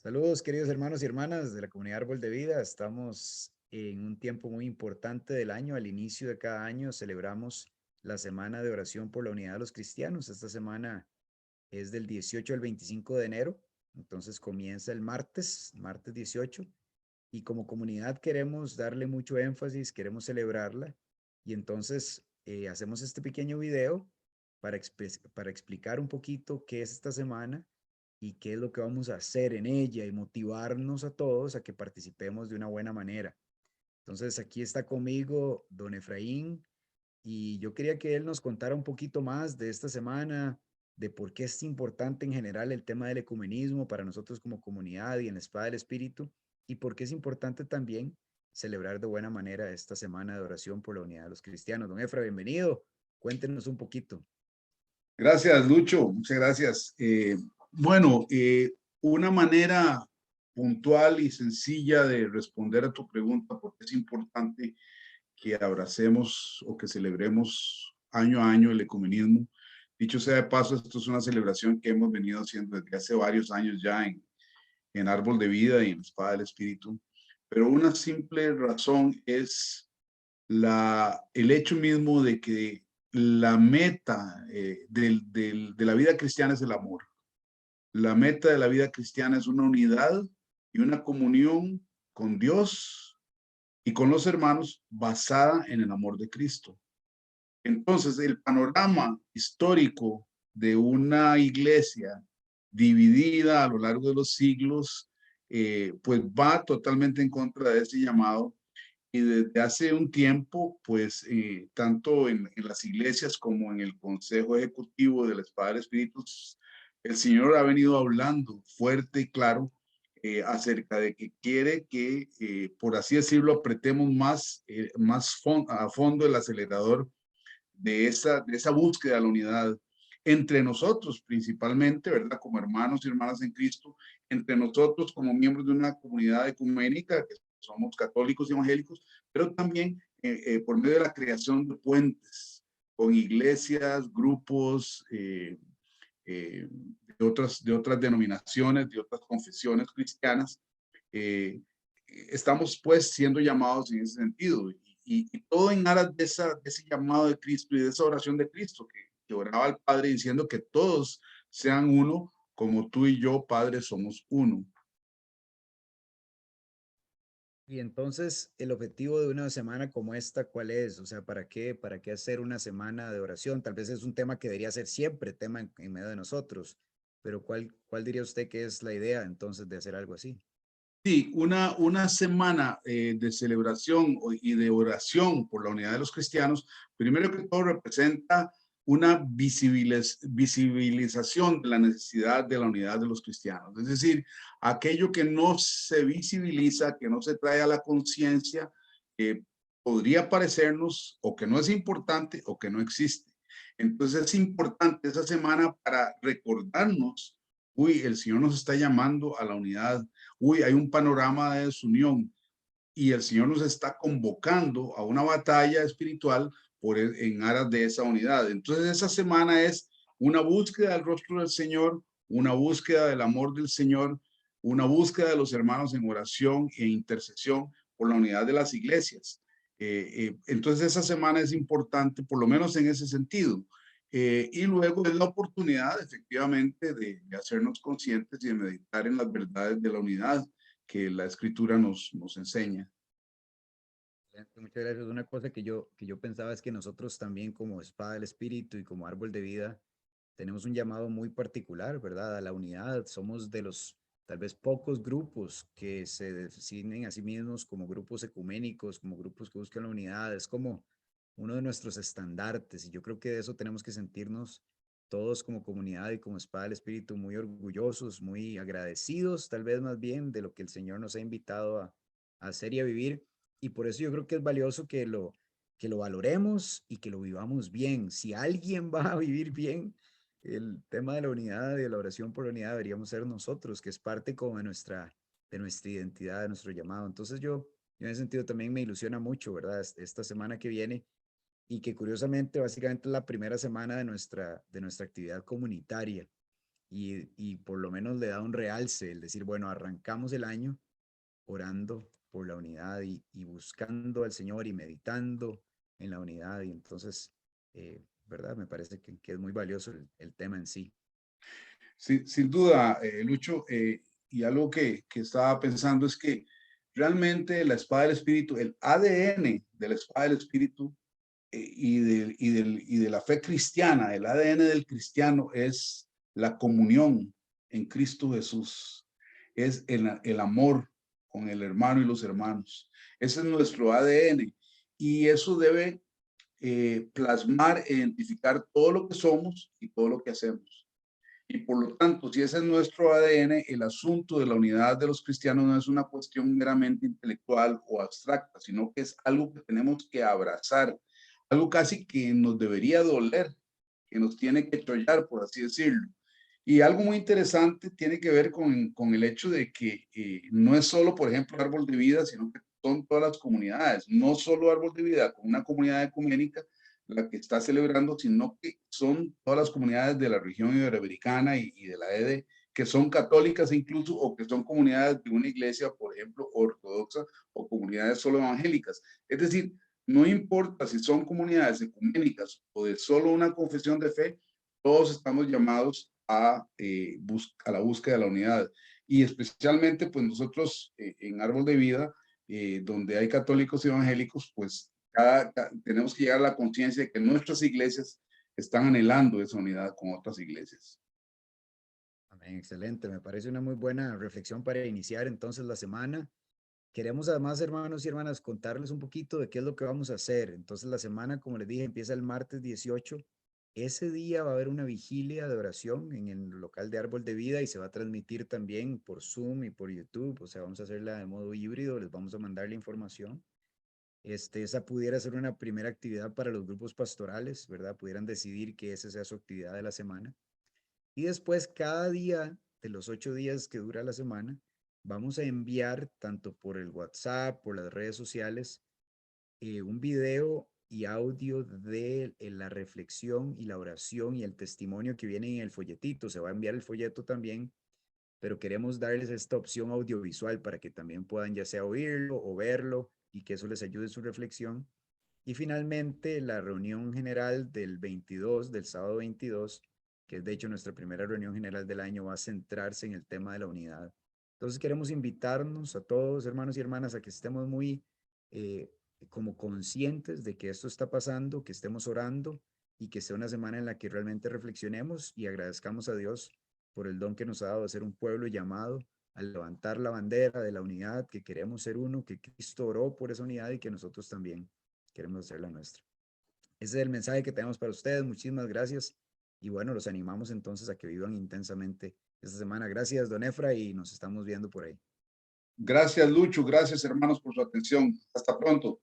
Saludos, queridos hermanos y hermanas de la comunidad Árbol de Vida. Estamos en un tiempo muy importante del año. Al inicio de cada año celebramos la Semana de Oración por la Unidad de los Cristianos. Esta semana es del 18 al 25 de enero, entonces comienza el martes 18, y como comunidad queremos darle mucho énfasis, queremos celebrarla, y entonces hacemos este pequeño video para explicar un poquito qué es esta semana y qué es lo que vamos a hacer en ella y motivarnos a todos a que participemos de una buena manera. Entonces aquí está conmigo don Efraín y yo quería que él nos contara un poquito más de esta semana, de por qué es importante en general el tema del ecumenismo para nosotros como comunidad y en la Espada del Espíritu, y por qué es importante también celebrar de buena manera esta semana de oración por la unidad de los cristianos. Don Efra, bienvenido. Cuéntenos un poquito. Gracias, Lucho. Muchas gracias. Bueno, una manera puntual y sencilla de responder a tu pregunta, porque es importante que abracemos o que celebremos año a año el ecumenismo. Dicho sea de paso, esto es una celebración que hemos venido haciendo desde hace varios años ya en Árbol de Vida y en Espada del Espíritu. Pero una simple razón es el hecho mismo de que la meta de la vida cristiana es el amor. La meta de la vida cristiana es una unidad y una comunión con Dios y con los hermanos basada en el amor de Cristo. Entonces, el panorama histórico de una iglesia dividida a lo largo de los siglos, pues va totalmente en contra de ese llamado. Y desde hace un tiempo, pues, tanto en las iglesias como en el Consejo Ejecutivo de la Espada del Espíritu, el Señor ha venido hablando fuerte y claro acerca de que quiere que, por así decirlo, apretemos a fondo el acelerador de esa búsqueda de la unidad entre nosotros principalmente, ¿verdad? Como hermanos y hermanas en Cristo, entre nosotros como miembros de una comunidad ecuménica, que somos católicos y evangélicos, pero también por medio de la creación de puentes con iglesias, grupos de otras denominaciones, de otras confesiones cristianas. Eh, Estamos pues siendo llamados en ese sentido y todo en aras de ese llamado de Cristo y de esa oración de Cristo que oraba al Padre diciendo que todos sean uno como tú y yo, Padre, somos uno. Y entonces, el objetivo de una semana como esta, ¿cuál es? O sea, ¿para qué hacer una semana de oración? Tal vez es un tema que debería ser siempre tema en medio de nosotros, pero ¿cuál diría usted que es la idea entonces de hacer algo así? Sí, una semana de celebración y de oración por la unidad de los cristianos, primero que todo representa una visibilización de la necesidad de la unidad de los cristianos. Es decir, aquello que no se visibiliza, que no se trae a la conciencia, podría parecernos o que no es importante o que no existe. Entonces es importante esa semana para recordarnos, uy, el Señor nos está llamando a la unidad. Uy, hay un panorama de desunión y el Señor nos está convocando a una batalla espiritual en aras de esa unidad. Entonces esa semana es una búsqueda del rostro del Señor, una búsqueda del amor del Señor, una búsqueda de los hermanos en oración e intercesión por la unidad de las iglesias. Entonces esa semana es importante, por lo menos en ese sentido. Y luego es la oportunidad, efectivamente, de hacernos conscientes y de meditar en las verdades de la unidad que la escritura nos enseña. Muchas gracias. Una cosa que yo pensaba es que nosotros también como Espada del Espíritu y como Árbol de Vida tenemos un llamado muy particular, ¿verdad? A la unidad. Somos de los tal vez pocos grupos que se definen a sí mismos como grupos ecuménicos, como grupos que buscan la unidad. Es como uno de nuestros estandartes y yo creo que de eso tenemos que sentirnos todos como comunidad y como Espada del Espíritu muy orgullosos, muy agradecidos, tal vez más bien de lo que el Señor nos ha invitado a hacer y a vivir. Y por eso yo creo que es valioso que lo valoremos y que lo vivamos bien. Si alguien va a vivir bien el tema de la unidad y de la oración por la unidad, deberíamos ser nosotros, que es parte como de nuestra identidad, de nuestro llamado. Entonces yo en ese sentido también me ilusiona mucho, ¿verdad? Esta semana que viene y que curiosamente básicamente es la primera semana de nuestra actividad comunitaria. y por lo menos le da un realce, el decir, bueno, arrancamos el año orando por la unidad y buscando al Señor y meditando en la unidad. Y entonces, ¿verdad? Me parece que es muy valioso el tema en sí. Sí, sin duda, Lucho, y algo que estaba pensando es que realmente la espada del espíritu, el ADN de la espada del espíritu y de la fe cristiana, el ADN del cristiano es la comunión en Cristo Jesús, es el amor con el hermano y los hermanos. Ese es nuestro ADN y eso debe plasmar e identificar todo lo que somos y todo lo que hacemos. Y por lo tanto, si ese es nuestro ADN, el asunto de la unidad de los cristianos no es una cuestión meramente intelectual o abstracta, sino que es algo que tenemos que abrazar, algo casi que nos debería doler, que nos tiene que chollar, por así decirlo. Y algo muy interesante tiene que ver con el hecho de que no es solo, por ejemplo, Árbol de Vida, sino que son todas las comunidades, no solo Árbol de Vida, con una comunidad ecuménica, la que está celebrando, sino que son todas las comunidades de la región iberoamericana y de la EDE, que son católicas incluso, o que son comunidades de una iglesia, por ejemplo, ortodoxa, o comunidades solo evangélicas. Es decir, no importa si son comunidades ecuménicas o de solo una confesión de fe, todos estamos llamados a la búsqueda de la unidad. Y especialmente, pues nosotros en Árbol de Vida, donde hay católicos y evangélicos, pues tenemos que llegar a la conciencia de que nuestras iglesias están anhelando esa unidad con otras iglesias. Amén, excelente. Me parece una muy buena reflexión para iniciar entonces la semana. Queremos además, hermanos y hermanas, contarles un poquito de qué es lo que vamos a hacer. Entonces la semana, como les dije, empieza el martes 18. Ese día va a haber una vigilia de oración en el local de Árbol de Vida y se va a transmitir también por Zoom y por YouTube. O sea, vamos a hacerla de modo híbrido, les vamos a mandar la información. Esa pudiera ser una primera actividad para los grupos pastorales, ¿verdad? Pudieran decidir que esa sea su actividad de la semana. Y después, cada día de los 8 días que dura la semana, vamos a enviar tanto por el WhatsApp, por las redes sociales, un video y audio de la reflexión y la oración y el testimonio que viene en el folletito. Se va a enviar el folleto también, pero queremos darles esta opción audiovisual para que también puedan ya sea oírlo o verlo y que eso les ayude en su reflexión. Y finalmente, la reunión general del 22, del sábado 22, que es de hecho nuestra primera reunión general del año, va a centrarse en el tema de la unidad. Entonces queremos invitarnos a todos, hermanos y hermanas, a que estemos muy eh, como conscientes de que esto está pasando, que estemos orando y que sea una semana en la que realmente reflexionemos y agradezcamos a Dios por el don que nos ha dado de ser un pueblo llamado a levantar la bandera de la unidad, que queremos ser uno, que Cristo oró por esa unidad y que nosotros también queremos hacer la nuestra. Ese es el mensaje que tenemos para ustedes. Muchísimas gracias. Y bueno, los animamos entonces a que vivan intensamente esta semana. Gracias, don Efra, y nos estamos viendo por ahí. Gracias, Lucho. Gracias, hermanos, por su atención. Hasta pronto.